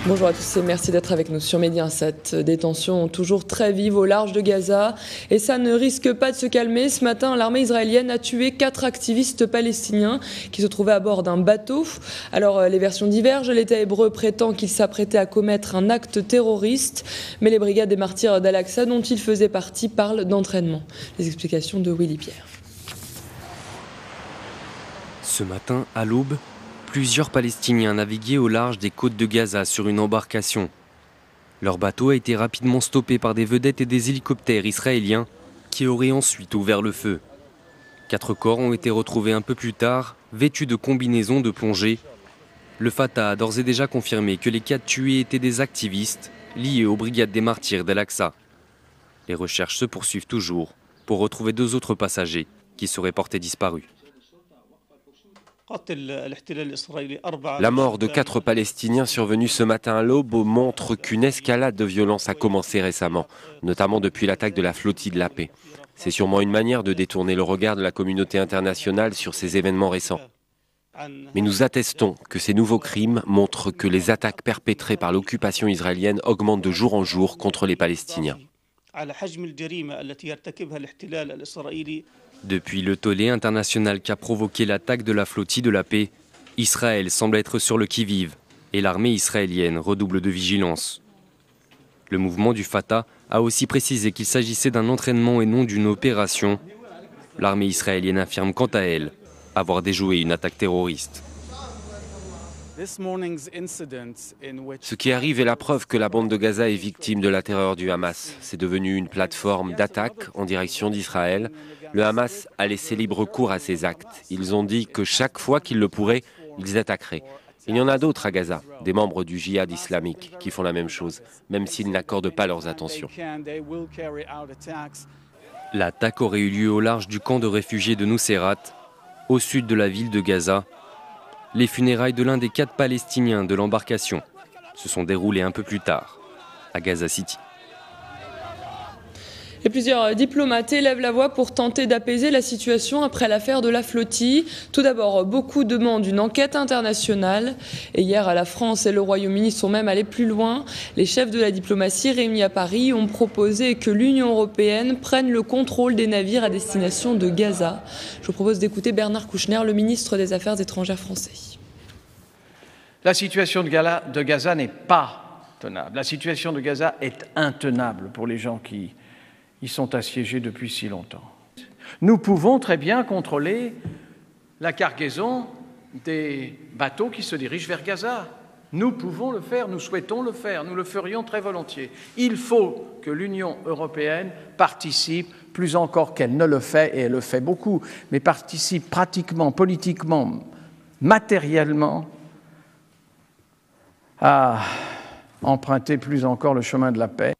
Bonjour à tous et merci d'être avec nous sur Média 7. Des tensions toujours très vives au large de Gaza et ça ne risque pas de se calmer. Ce matin, l'armée israélienne a tué 4 activistes palestiniens qui se trouvaient à bord d'un bateau. Alors les versions divergent. L'État hébreu prétend qu'il s'apprêtait à commettre un acte terroriste, mais les brigades des martyrs d'Al-Aqsa dont il faisait partie parlent d'entraînement. Les explications de Willy Pierre. Ce matin, à l'aube, plusieurs Palestiniens naviguaient au large des côtes de Gaza sur une embarcation. Leur bateau a été rapidement stoppé par des vedettes et des hélicoptères israéliens qui auraient ensuite ouvert le feu. 4 corps ont été retrouvés un peu plus tard, vêtus de combinaisons de plongée. Le Fatah a d'ores et déjà confirmé que les 4 tués étaient des activistes liés aux brigades des martyrs d'Al-Aqsa. Les recherches se poursuivent toujours pour retrouver 2 autres passagers qui seraient portés disparus. La mort de 4 Palestiniens survenus ce matin à l'aube montre qu'une escalade de violence a commencé récemment, notamment depuis l'attaque de la flottille de la paix. C'est sûrement une manière de détourner le regard de la communauté internationale sur ces événements récents. Mais nous attestons que ces nouveaux crimes montrent que les attaques perpétrées par l'occupation israélienne augmentent de jour en jour contre les Palestiniens. Depuis le tollé international qu'a provoqué l'attaque de la flottille de la paix, Israël semble être sur le qui-vive et l'armée israélienne redouble de vigilance. Le mouvement du Fatah a aussi précisé qu'il s'agissait d'un entraînement et non d'une opération. L'armée israélienne affirme quant à elle avoir déjoué une attaque terroriste. Ce qui arrive est la preuve que la bande de Gaza est victime de la terreur du Hamas. C'est devenu une plateforme d'attaque en direction d'Israël. Le Hamas a laissé libre cours à ces actes. Ils ont dit que chaque fois qu'ils le pourraient, ils attaqueraient. Il y en a d'autres à Gaza, des membres du djihad islamique, qui font la même chose, même s'ils n'accordent pas leurs attentions. L'attaque aurait eu lieu au large du camp de réfugiés de Nuseirat, au sud de la ville de Gaza. Les funérailles de l'un des 4 Palestiniens de l'embarcation se sont déroulées un peu plus tard, à Gaza City. Et plusieurs diplomates élèvent la voix pour tenter d'apaiser la situation après l'affaire de la flottille. Tout d'abord, beaucoup demandent une enquête internationale. Et hier, la France et le Royaume-Uni sont même allés plus loin. Les chefs de la diplomatie réunis à Paris ont proposé que l'Union européenne prenne le contrôle des navires à destination de Gaza. Je vous propose d'écouter Bernard Kouchner, le ministre des Affaires étrangères français. La situation de Gaza n'est pas tenable. La situation de Gaza est intenable pour les gens qui Ils sont assiégés depuis si longtemps. Nous pouvons très bien contrôler la cargaison des bateaux qui se dirigent vers Gaza. Nous pouvons le faire, nous souhaitons le faire, nous le ferions très volontiers. Il faut que l'Union européenne participe, plus encore qu'elle ne le fait, et elle le fait beaucoup, mais participe pratiquement, politiquement, matériellement, à emprunter plus encore le chemin de la paix.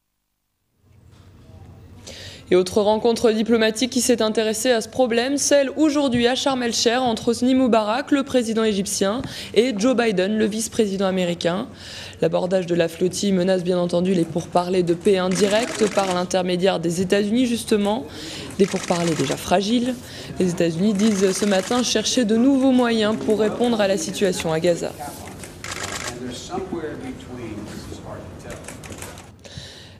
Et autre rencontre diplomatique qui s'est intéressée à ce problème, celle aujourd'hui à Sharm el-Sheikh entre Hosni Moubarak, le président égyptien, et Joe Biden, le vice-président américain. L'abordage de la flottille menace bien entendu les pourparlers de paix indirects par l'intermédiaire des États-Unis justement. Des pourparlers déjà fragiles. Les États-Unis disent ce matin chercher de nouveaux moyens pour répondre à la situation à Gaza.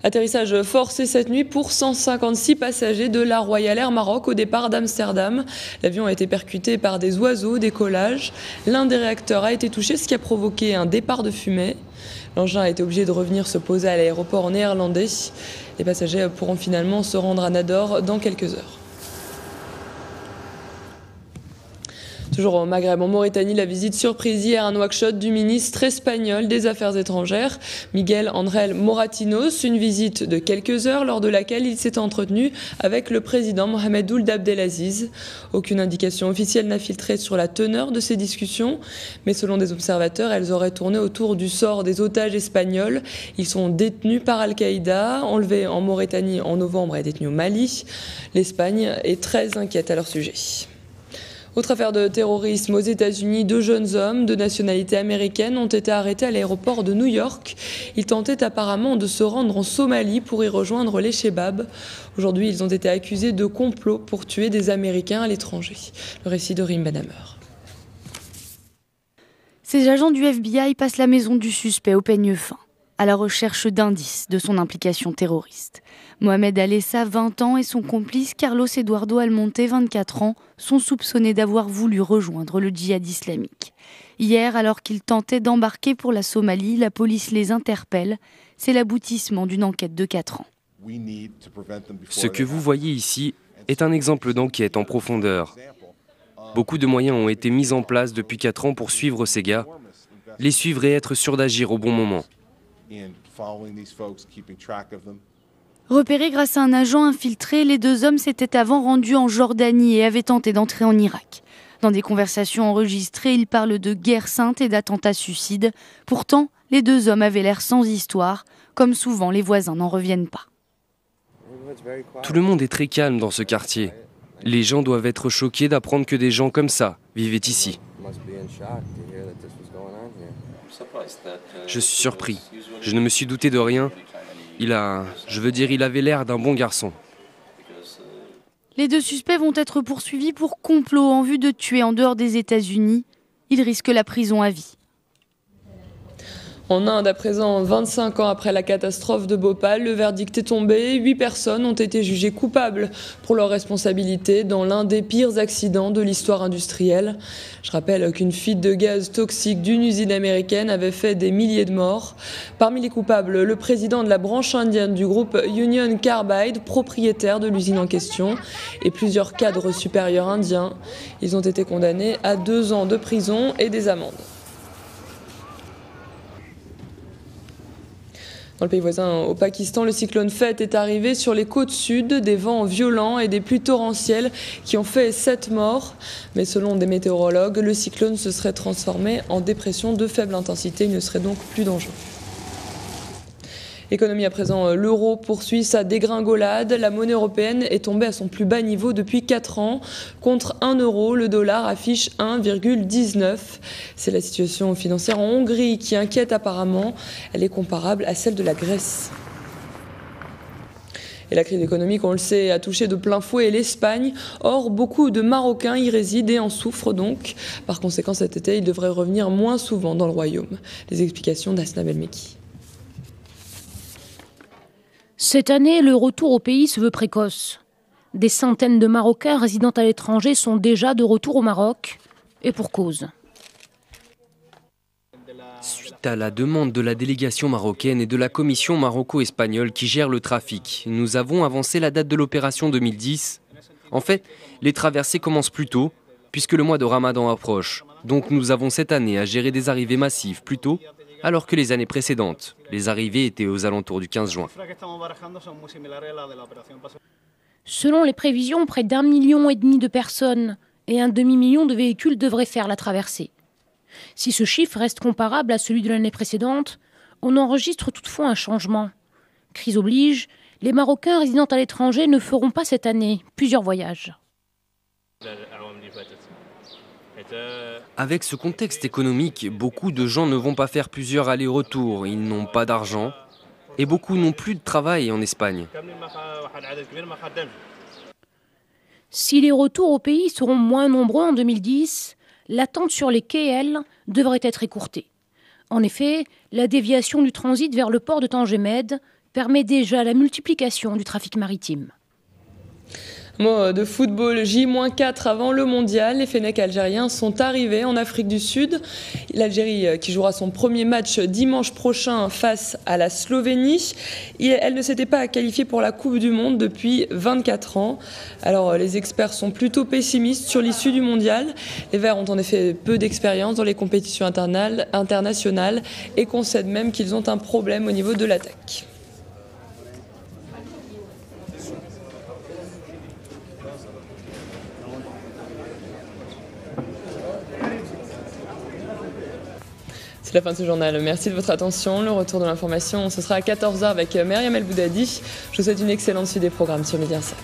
Atterrissage forcé cette nuit pour 156 passagers de la Royal Air Maroc au départ d'Amsterdam. L'avion a été percuté par des oiseaux au décollage. L'un des réacteurs a été touché, ce qui a provoqué un départ de fumée. L'engin a été obligé de revenir se poser à l'aéroport néerlandais. Les passagers pourront finalement se rendre à Nador dans quelques heures. Toujours au Maghreb, en Mauritanie, la visite surprise hier à Nouakchott du ministre espagnol des Affaires étrangères, Miguel Ángel Moratinos. Une visite de quelques heures lors de laquelle il s'est entretenu avec le président Mohamed Ould Abdelaziz. Aucune indication officielle n'a filtré sur la teneur de ces discussions, mais selon des observateurs, elles auraient tourné autour du sort des otages espagnols. Ils sont détenus par Al-Qaïda, enlevés en Mauritanie en novembre et détenus au Mali. L'Espagne est très inquiète à leur sujet. Autre affaire de terrorisme aux États-Unis, 2 jeunes hommes de nationalité américaine ont été arrêtés à l'aéroport de New York. Ils tentaient apparemment de se rendre en Somalie pour y rejoindre les Chebabs. Aujourd'hui, ils ont été accusés de complot pour tuer des Américains à l'étranger. Le récit de Rim Ben Amer. Ces agents du FBI passent la maison du suspect au peigne fin, à la recherche d'indices de son implication terroriste. Mohamed Alessa, 20 ans, et son complice Carlos Eduardo Almonte, 24 ans, sont soupçonnés d'avoir voulu rejoindre le djihad islamique. Hier, alors qu'ils tentaient d'embarquer pour la Somalie, la police les interpelle. C'est l'aboutissement d'une enquête de 4 ans. Ce que vous voyez ici est un exemple d'enquête en profondeur. Beaucoup de moyens ont été mis en place depuis 4 ans pour suivre ces gars, les suivre et être sûr d'agir au bon moment. Repérés grâce à un agent infiltré, les 2 hommes s'étaient avant rendus en Jordanie et avaient tenté d'entrer en Irak. Dans des conversations enregistrées, ils parlent de guerre sainte et d'attentats suicides. Pourtant, les 2 hommes avaient l'air sans histoire. Comme souvent, les voisins n'en reviennent pas. Tout le monde est très calme dans ce quartier. Les gens doivent être choqués d'apprendre que des gens comme ça vivaient ici. Je suis surpris. Je ne me suis douté de rien. Il avait l'air d'un bon garçon. Les 2 suspects vont être poursuivis pour complot en vue de tuer en dehors des États-Unis. Ils risquent la prison à vie. En Inde, à présent 25 ans après la catastrophe de Bhopal, le verdict est tombé. 8 personnes ont été jugées coupables pour leur responsabilité dans l'un des pires accidents de l'histoire industrielle. Je rappelle qu'une fuite de gaz toxique d'une usine américaine avait fait des milliers de morts. Parmi les coupables, le président de la branche indienne du groupe Union Carbide, propriétaire de l'usine en question, et plusieurs cadres supérieurs indiens. Ils ont été condamnés à 2 ans de prison et des amendes. Dans le pays voisin, au Pakistan, le cyclone Feth est arrivé sur les côtes sud, des vents violents et des pluies torrentielles qui ont fait 7 morts. Mais selon des météorologues, le cyclone se serait transformé en dépression de faible intensité, il ne serait donc plus dangereux. Économie à présent, l'euro poursuit sa dégringolade. La monnaie européenne est tombée à son plus bas niveau depuis 4 ans. Contre 1 euro, le dollar affiche 1,19. C'est la situation financière en Hongrie qui inquiète apparemment. Elle est comparable à celle de la Grèce. Et la crise économique, on le sait, a touché de plein fouet l'Espagne. Or, beaucoup de Marocains y résident et en souffrent donc. Par conséquent, cet été, ils devraient revenir moins souvent dans le royaume. Les explications d'Asna Belmeki. Cette année, le retour au pays se veut précoce. Des centaines de Marocains résidant à l'étranger sont déjà de retour au Maroc, et pour cause. Suite à la demande de la délégation marocaine et de la commission maroco-espagnole qui gère le trafic, nous avons avancé la date de l'opération 2010. En fait, les traversées commencent plus tôt, puisque le mois de Ramadan approche. Donc nous avons cette année à gérer des arrivées massives plus tôt, alors que les années précédentes, les arrivées étaient aux alentours du 15 juin. Selon les prévisions, près d'1,5 million de personnes et un demi-million de véhicules devraient faire la traversée. Si ce chiffre reste comparable à celui de l'année précédente, on enregistre toutefois un changement. Crise oblige, les Marocains résidant à l'étranger ne feront pas cette année plusieurs voyages. Avec ce contexte économique, beaucoup de gens ne vont pas faire plusieurs allers-retours. Ils n'ont pas d'argent et beaucoup n'ont plus de travail en Espagne. Si les retours au pays seront moins nombreux en 2010, l'attente sur les quais, elle, devrait être écourtée. En effet, la déviation du transit vers le port de Tangemed permet déjà la multiplication du trafic maritime. Mot de football, J-4 avant le mondial, les Fennecs algériens sont arrivés en Afrique du Sud. L'Algérie qui jouera son premier match dimanche prochain face à la Slovénie. Elle ne s'était pas qualifiée pour la Coupe du Monde depuis 24 ans. Alors les experts sont plutôt pessimistes sur l'issue du mondial. Les Verts ont en effet peu d'expérience dans les compétitions internationales et concèdent même qu'ils ont un problème au niveau de l'attaque. C'est la fin de ce journal. Merci de votre attention. Le retour de l'information, ce sera à 14h avec Myriam El Boudadi. Je vous souhaite une excellente suite des programmes sur Média 7.